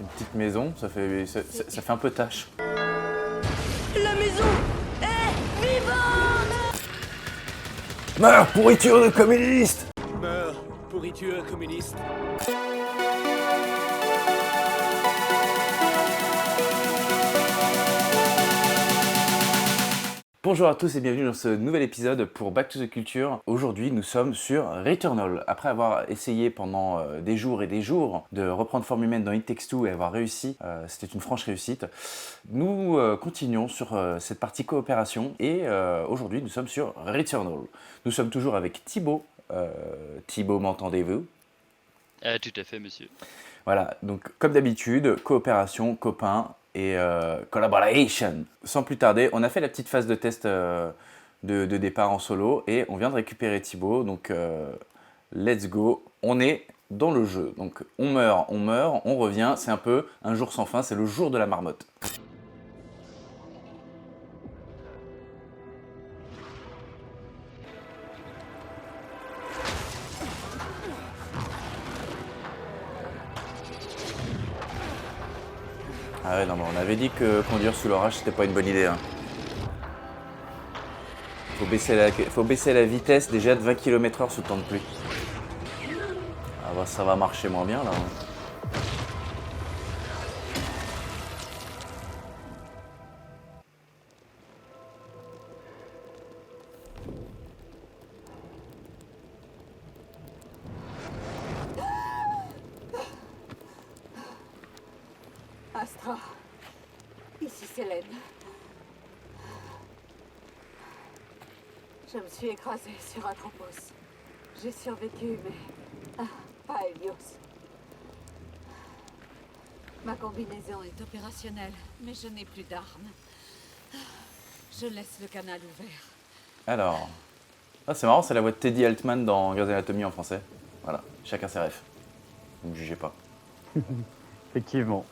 Une petite maison, ça fait un peu tâche. La maison est vivante! Meurs, pourriture de communiste! Meurs, pourriture communiste. Bonjour à tous et bienvenue dans ce nouvel épisode pour Back to the Culture. Aujourd'hui, nous sommes sur Returnal. Après avoir essayé pendant des jours et des jours de reprendre forme humaine dans It Takes Two et avoir réussi, c'était une franche réussite, nous continuons sur cette partie coopération et aujourd'hui, nous sommes sur Returnal. Nous sommes toujours avec Thibaut. Thibaut, m'entendez-vous? Tout à fait, monsieur. Voilà, donc comme d'habitude, coopération, copains et collaboration. Sans plus tarder, on a fait la petite phase de test de départ en solo et on vient de récupérer Thibaut, donc let's go, on est dans le jeu. Donc on meurt, on revient, c'est un peu un jour sans fin, c'est le jour de la marmotte. Ah ouais, non, mais on avait dit que conduire sous l'orage, c'était pas une bonne idée. Hein. Faut baisser la vitesse déjà de 20 km/h sous temps de pluie. Ah bah ça va marcher moins bien là. Hein. Astra, ici Célène. Je me suis écrasée sur Atropos. J'ai survécu, mais pas Helios. Ma combinaison est opérationnelle, mais je n'ai plus d'armes. Je laisse le canal ouvert. Alors, ah, c'est marrant, c'est la voix de Teddy Altman dans Grey's Anatomy en français. Voilà, chacun ses refs. Ne me jugez pas. Effectivement.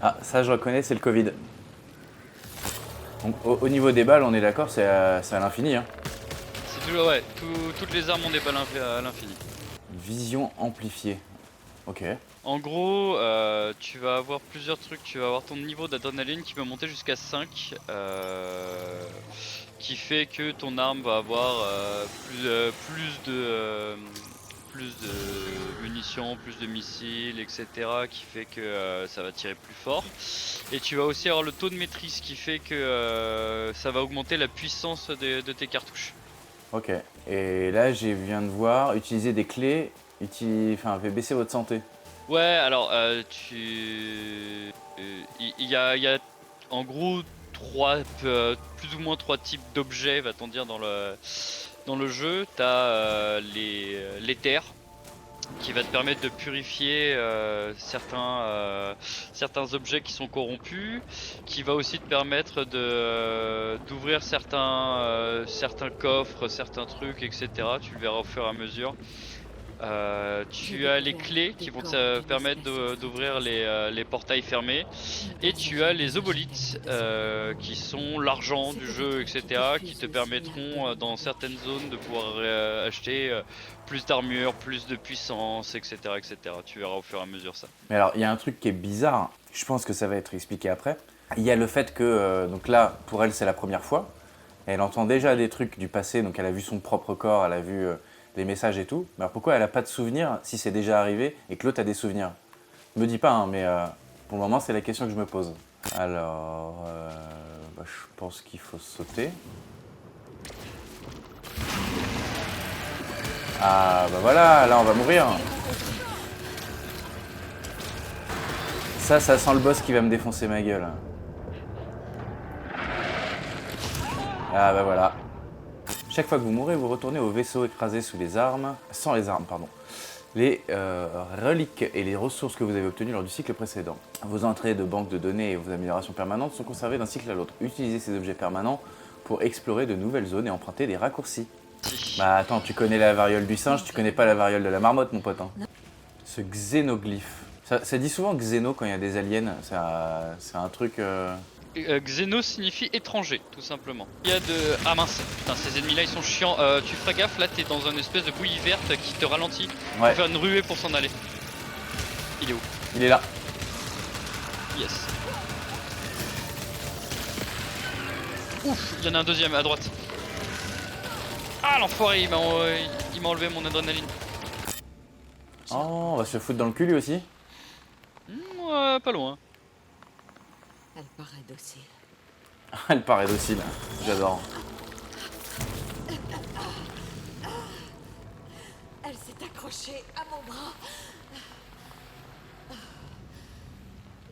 Ah, ça je reconnais, c'est le Covid. Donc, au niveau des balles, on est d'accord, c'est à l'infini. Hein. C'est toujours, ouais, toutes les armes ont des balles à l'infini. Vision amplifiée. Ok. En gros, tu vas avoir plusieurs trucs. Tu vas avoir ton niveau d'adrénaline qui va monter jusqu'à 5, qui fait que ton arme va avoir plus de munitions, plus de missiles, etc. qui fait que ça va tirer plus fort. Et tu vas aussi avoir le taux de maîtrise qui fait que ça va augmenter la puissance de tes cartouches. Ok. Et là, je viens de voir utiliser des clés, fait baisser votre santé. Ouais, alors il y a en gros plus ou moins trois types d'objets, va-t-on dire, dans le jeu. T'as l'éther qui va te permettre de purifier certains objets qui sont corrompus, qui va aussi te permettre d'ouvrir certains coffres, certains trucs, etc. Tu le verras au fur et à mesure. Tu as les clés qui vont te permettre d'ouvrir les portails fermés, et tu as les obolites qui sont l'argent du jeu, etc. qui te permettront dans certaines zones de pouvoir acheter plus d'armure, plus de puissance, etc., etc. Tu verras au fur et à mesure ça. Mais alors, il y a un truc qui est bizarre, je pense que ça va être expliqué après. Il y a le fait que, donc là, pour elle, c'est la première fois. Elle entend déjà des trucs du passé, donc elle a vu son propre corps, elle a vu les messages et tout. Mais alors pourquoi elle n'a pas de souvenirs si c'est déjà arrivé et que l'autre a des souvenirs? Me dis pas, hein, mais pour le moment, c'est la question que je me pose. Alors, je pense qu'il faut sauter. Ah, bah voilà, là, on va mourir. Ça sent le boss qui va me défoncer ma gueule. Ah, bah voilà. Chaque fois que vous mourrez, vous retournez au vaisseau écrasé sans les armes, les reliques et les ressources que vous avez obtenues lors du cycle précédent. Vos entrées de banque de données et vos améliorations permanentes sont conservées d'un cycle à l'autre. Utilisez ces objets permanents pour explorer de nouvelles zones et emprunter des raccourcis. Bah attends, tu connais la variole du singe, tu connais pas la variole de la marmotte, mon pote. Hein. Ce xénoglyphe. Ça dit souvent xéno quand il y a des aliens, c'est un truc... Xeno signifie étranger, tout simplement. Il y a de... Ah mince, putain, ces ennemis-là, ils sont chiants. Tu feras gaffe, là, t'es dans une espèce de bouillie verte qui te ralentit. Ouais. Pour faire une ruée pour s'en aller. Il est où? Il est là. Yes. Ouf, il y en a un deuxième à droite. Ah, l'enfoiré, il m'a enlevé mon adrénaline. Oh, on va se foutre dans le cul lui aussi. Ouais, pas loin. Elle paraît docile. Elle paraît docile. J'adore. Elle s'est accrochée à mon bras.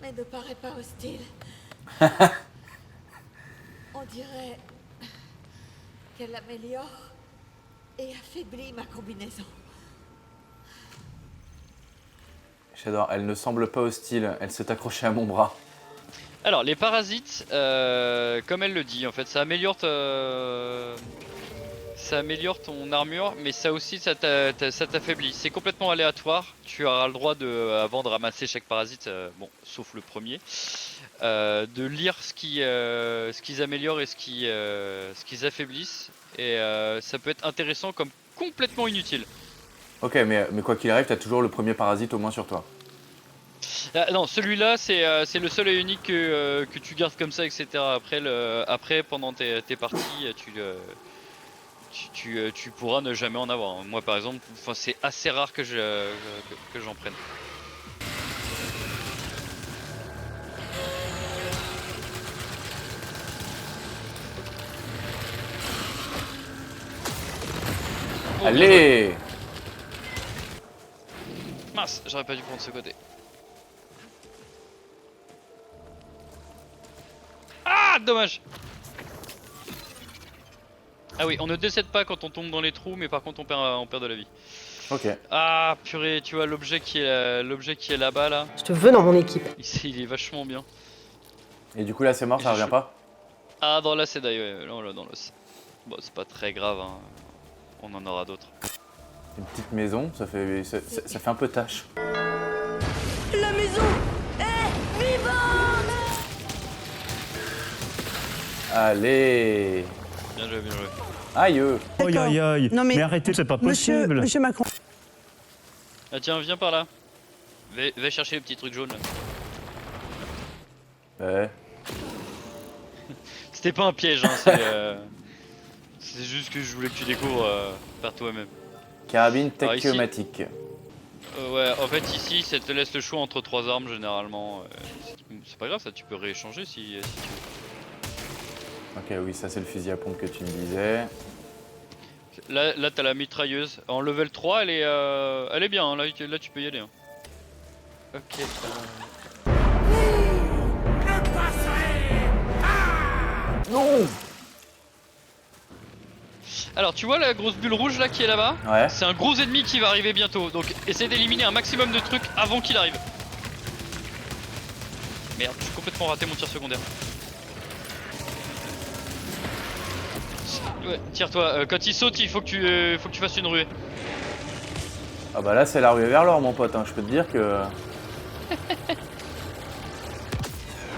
Mais ne paraît pas hostile. On dirait qu'elle améliore et affaiblit ma combinaison. J'adore. Elle ne semble pas hostile. Elle s'est accrochée à mon bras. Alors, les parasites, comme elle le dit, en fait, ça améliore ton armure, mais ça aussi, ça t'affaiblit. C'est complètement aléatoire. Tu auras le droit, avant de ramasser chaque parasite, bon, sauf le premier, de lire ce qu'ils améliorent et ce qu'ils affaiblissent. Et ça peut être intéressant comme complètement inutile. Ok, mais quoi qu'il arrive, t'as toujours le premier parasite au moins sur toi. Non, celui-là, c'est le seul et unique que tu gardes comme ça, etc. Après pendant tes parties, tu pourras ne jamais en avoir. Moi, par exemple, c'est assez rare que j'en prenne. Oh, Allez! Mince, j'aurais pas dû prendre ce côté. Ah, dommage. Ah oui, on ne décède pas quand on tombe dans les trous, mais par contre on perd de la vie. Ok. Ah purée, tu vois l'objet qui est là-bas là, Je te veux dans mon équipe. il est vachement bien. Et du coup là c'est mort, ça revient pas? Ah, dans l'os, ouais, non, là dans l'os. Bon, c'est pas très grave, hein. On en aura d'autres. Une petite maison, ça fait un peu tâche. La maison est vivante. Allez! Bien joué, bien joué. Aïe! Aïe aïe aïe, Non, mais arrêtez, c'est pas possible. Monsieur Macron. Ah tiens, viens par là. Va chercher le petit truc jaune là. Ouais. C'était pas un piège, hein, c'est juste que je voulais que tu découvres par toi-même. Carabine Alors, ici- tactiomatique. Ouais, en fait ici ça te laisse le choix entre 3 armes généralement. C'est pas grave, ça tu peux rééchanger si tu veux. Ok, oui, ça c'est le fusil à pompe que tu me disais. Là t'as la mitrailleuse. En level 3 elle est bien, hein. Là tu peux y aller. Hein. Ok. Non! Alors tu vois la grosse bulle rouge là qui est là-bas? Ouais. C'est un gros ennemi qui va arriver bientôt. Donc essaie d'éliminer un maximum de trucs avant qu'il arrive. Merde, j'ai complètement raté mon tir secondaire. Ouais, tire-toi. Quand il saute, il faut que tu fasses une ruée. Ah bah là c'est la ruée vers l'or mon pote, hein. Je peux te dire que...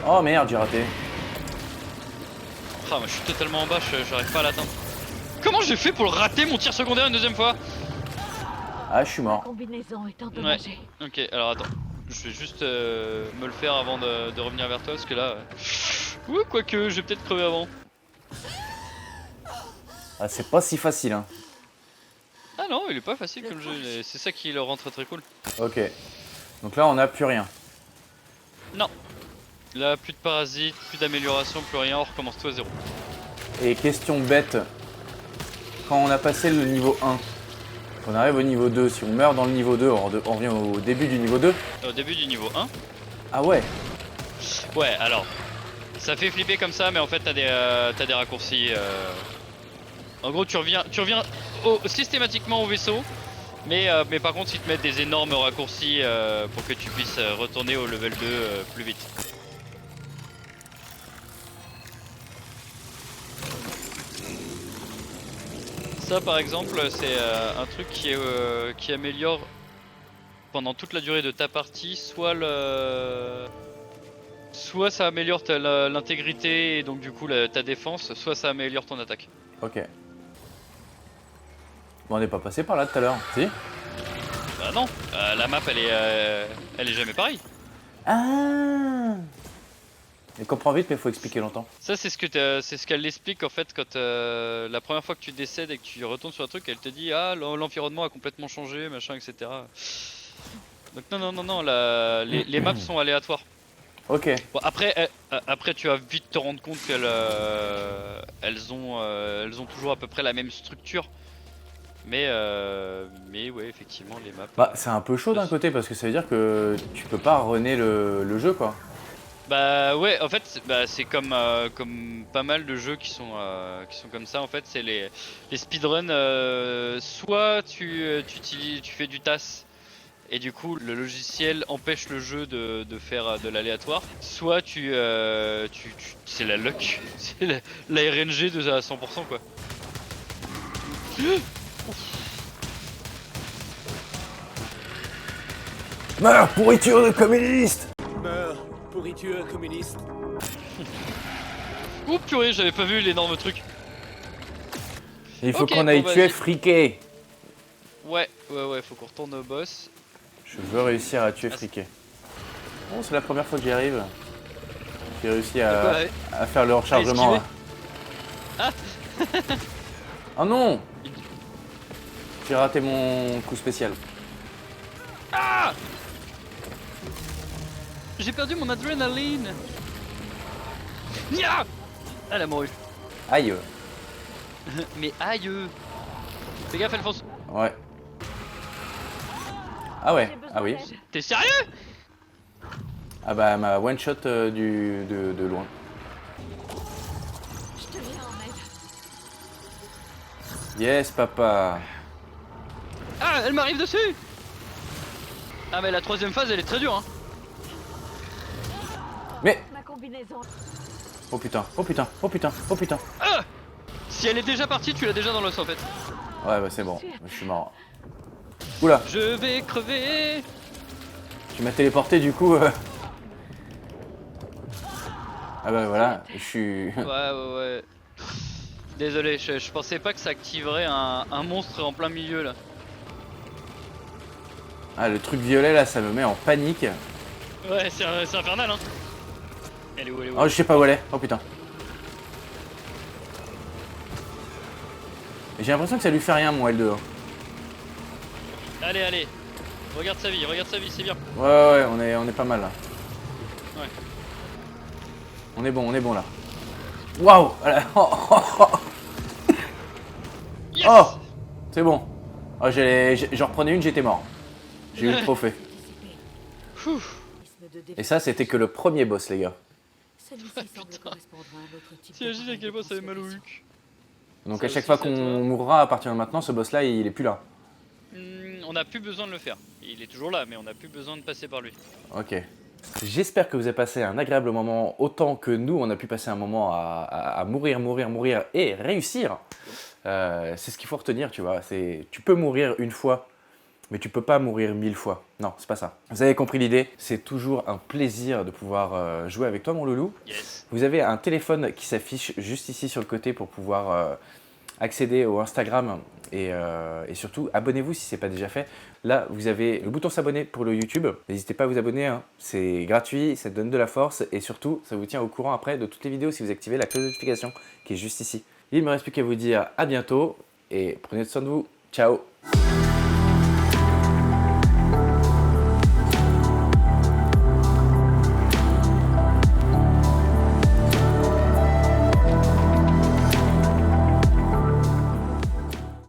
Oh merde, j'ai raté. Ah, moi je suis totalement en bas, j'arrive pas à l'atteindre. Comment j'ai fait pour le rater mon tir secondaire une deuxième fois? Ah, je suis La mort. combinaison est endommagée. Ok, alors attends. Je vais juste me le faire avant de revenir vers toi parce que là... Ouh, quoique, je vais peut-être crever avant. Ah, c'est pas si facile, hein. Ah non, il est pas facile comme jeu, c'est ça qui le rend très très cool. Ok. Donc là, on n'a plus rien. Non. Là, plus de parasites, plus d'amélioration, plus rien, on recommence tout à zéro. Et question bête. Quand on a passé le niveau 1, qu'on arrive au niveau 2, si on meurt dans le niveau 2, on revient au début du niveau 2? Au début du niveau 1. Ah ouais. Ouais, alors, ça fait flipper comme ça, mais en fait, t'as des raccourcis. En gros, tu reviens systématiquement au vaisseau, mais par contre, ils te mettent des énormes raccourcis pour que tu puisses retourner au level 2 plus vite. Ça, par exemple, c'est un truc qui améliore pendant toute la durée de ta partie, soit Soit ça améliore l'intégrité et donc du coup ta défense, soit ça améliore ton attaque. Ok. Bon, on n'est pas passé par là tout à l'heure, si? Bah non, la map elle est jamais pareille. Ah! Je comprends vite, mais il faut expliquer longtemps. Ça c'est ce qu'elle explique en fait quand la première fois que tu décèdes et que tu retournes sur un truc, elle te dit ah l'environnement a complètement changé, machin, etc. Donc non, les maps sont aléatoires. Ok. Bon, après tu vas vite te rendre compte elles ont toujours à peu près la même structure. Mais ouais, effectivement, les maps. Bah, c'est un peu chaud d'un côté parce que ça veut dire que tu peux pas runner le jeu, quoi. Bah ouais, en fait, c'est comme pas mal de jeux qui sont comme ça. En fait, c'est les speedruns. Soit tu fais du TAS et du coup le logiciel empêche le jeu de faire de l'aléatoire. Soit c'est la luck, c'est la RNG à 100% quoi. Meurs, pourriture de communiste! Meurs, pourriture communiste. Ouh purée, j'avais pas vu l'énorme truc. Il faut Ok, qu'on aille bon, tuer vas-y. Friquet. Ouais, faut qu'on retourne au boss. Je veux réussir à tuer Friquet. Oh, c'est la première fois que j'y arrive. J'ai réussi à faire le rechargement. esquiver. Là. Oh non! J'ai raté mon coup spécial. Ah! J'ai perdu mon adrénaline. Nya! Elle a mouru. Aïe. Mais aïe! Fais gaffe, Alphonse. Ouais. Ah ouais, ah oui. T'es sérieux? Ah bah ma one shot de loin. Je te viens en aide. Yes papa. Ah, elle m'arrive dessus! Ah mais la troisième phase elle est très dure hein. Mais Ma combinaison. oh putain, oh putain, oh putain, oh putain. Ah! Si elle est déjà partie, tu l'as déjà dans l'os en fait. Ouais bah c'est bon, je suis mort. Oula, Je vais crever! tu m'as téléporté du coup. Ah bah voilà, je suis. Ouais. Désolé, je pensais pas que ça activerait un monstre en plein milieu là. Ah le truc violet là, ça me met en panique. Ouais, c'est infernal hein. Elle est où? Oh je sais pas où elle est, oh putain. J'ai l'impression que ça lui fait rien mon L2. Allez. Regarde sa vie, c'est bien. Ouais, on est pas mal là. Ouais. On est bon là. Waouh! Yes! Oh! C'est bon. Oh, j'en reprenais une, j'étais mort. J'ai eu le trophée. Ouh. Et ça, c'était que le premier boss, les gars. Celui-ci semble correspondre à un autre type. T'imagines à quel point ça fait mal au huc. Donc Ça à chaque aussi, fois c'est à toi. qu'on mourra à partir de maintenant, ce boss-là, il est plus là. On n'a plus besoin de le faire. Il est toujours là, mais on n'a plus besoin de passer par lui. Ok. J'espère que vous avez passé un agréable moment autant que nous, on a pu passer un moment à mourir et réussir. C'est ce qu'il faut retenir, tu vois. Tu peux mourir une fois, mais tu peux pas mourir 1000 fois. Non, c'est pas ça. Vous avez compris l'idée? C'est toujours un plaisir de pouvoir jouer avec toi, mon loulou. Yes. Vous avez un téléphone qui s'affiche juste ici sur le côté pour pouvoir accéder au Instagram et surtout abonnez-vous si ce n'est pas déjà fait. Là, vous avez le bouton s'abonner pour le YouTube. N'hésitez pas à vous abonner, hein. C'est gratuit, ça donne de la force et surtout, ça vous tient au courant après de toutes les vidéos si vous activez la cloche de notification qui est juste ici. Il ne me reste plus qu'à vous dire à bientôt et prenez soin de vous. Ciao!